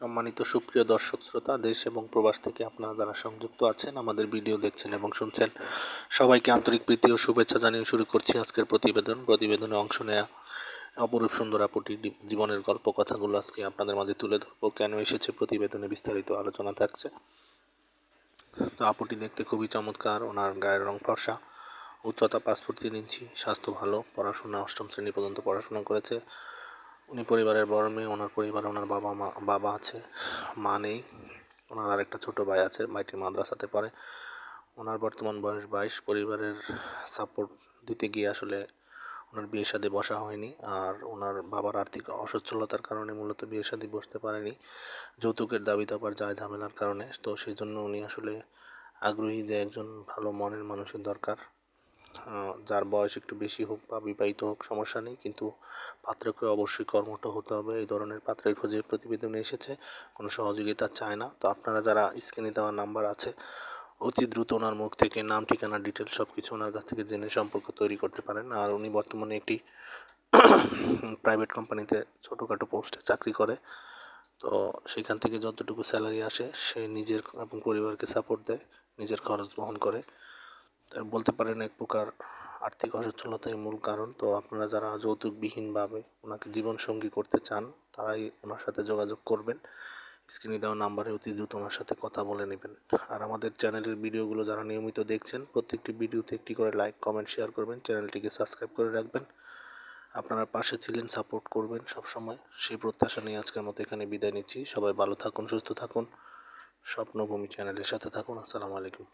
সম্মানিত সুপ্রিয় দর্শক শ্রোতা, দেশ এবং প্রবাস থেকে আপনারা যারা সংযুক্ত আছেন, আমাদের ভিডিও দেখছেন এবং শুনছেন, সবাইকে আন্তরিক প্রীতি ও শুভেচ্ছা জানিয়ে শুরু করছি আজকের প্রতিবেদনে অংশ নেয়া অপরূপ সুন্দর আপুটির জীবনের গল্প কথাগুলো আজকে আপনাদের মাঝে তুলে ধরবো। কেন এসেছে প্রতিবেদনে বিস্তারিত আলোচনা থাকছে। তো আপুটি দেখতে খুবই চমৎকার, ওনার গায়ের রং ফর্সা, উচ্চতা 5 ফুট 3 ইঞ্চি, স্বাস্থ্য ভালো, পড়াশোনা 8ম শ্রেণী পর্যন্ত পড়াশোনা করেছে। উনি পরিবারের বড় মেয়ে। ওনার পরিবারে ওনার বাবা আছে, মা নেই। ওনার আরেকটা ছোট ভাই আছে, ভাইটি মাদ্রাসাতে পড়ে। ওনার বর্তমান বয়স 22। পরিবারের সাপোর্ট দিতে গিয়ে আসলে ওনার বিয়ে শাদী বসা হয়নি, আর ওনার বাবার আর্থিক অসচ্ছলতার কারণে মূলত বিয়ে শাদী বসতে পারেনি, যৌতুকের দাবি দাবার যায় ঝামেলার কারণে। তো সেই জন্য উনি আসলে আগ্রহী যে একজন ভালো মনের মানুষের দরকার, যার বয়স একটু বেশি হোক বা বিবাহিত হোক সমস্যা নেই, কিন্তু পাত্রকে অবশ্যই কর্মঠ হতে হবে। এই ধরনের পাত্রের খোঁজে প্রতিবেদনে এসেছে, কোনো সহযোগিতা চায় না। তো আপনারা যারা স্ক্রিনে দেওয়া নাম্বার আছে, অতি দ্রুত ওনার মুখ থেকে নাম, ঠিকানা, ডিটেল সব কিছু ওনার কাছ থেকে জেনে সম্পর্ক তৈরি করতে পারেন। আর উনি বর্তমানে একটি প্রাইভেট কোম্পানিতে ছোটোখাটো পোস্টে চাকরি করে। তো সেখান থেকে যতটুকু স্যালারি আসে সে নিজের এবং পরিবারকে সাপোর্ট দেয়, নিজের খরচ বহন করে। বলতে পারেন এক প্রকার আর্থিক অসচ্ছলতাই মূল কারণ। তো আপনারা যারা যৌতুকবিহীনভাবে ওনাকে জীবনসঙ্গী করতে চান, তারাই ওনার সাথে যোগাযোগ করবেন। স্ক্রিনে দেওয়া নাম্বারে অতি দ্রুত ওনার সাথে কথা বলে নেবেন। আর আমাদের চ্যানেলের ভিডিওগুলো যারা নিয়মিত দেখছেন, প্রত্যেকটি ভিডিওতে একটি করে লাইক, কমেন্ট, শেয়ার করবেন। চ্যানেলটিকে সাবস্ক্রাইব করে রাখবেন। আপনারা পাশে ছিলেন, সাপোর্ট করবেন সবসময়, সেই প্রত্যাশা নিয়ে আজকের মতো এখানে বিদায় নিচ্ছি। সবাই ভালো থাকুন, সুস্থ থাকুন, স্বপ্নভূমি চ্যানেলের সাথে থাকুন। আসসালামু আলাইকুম।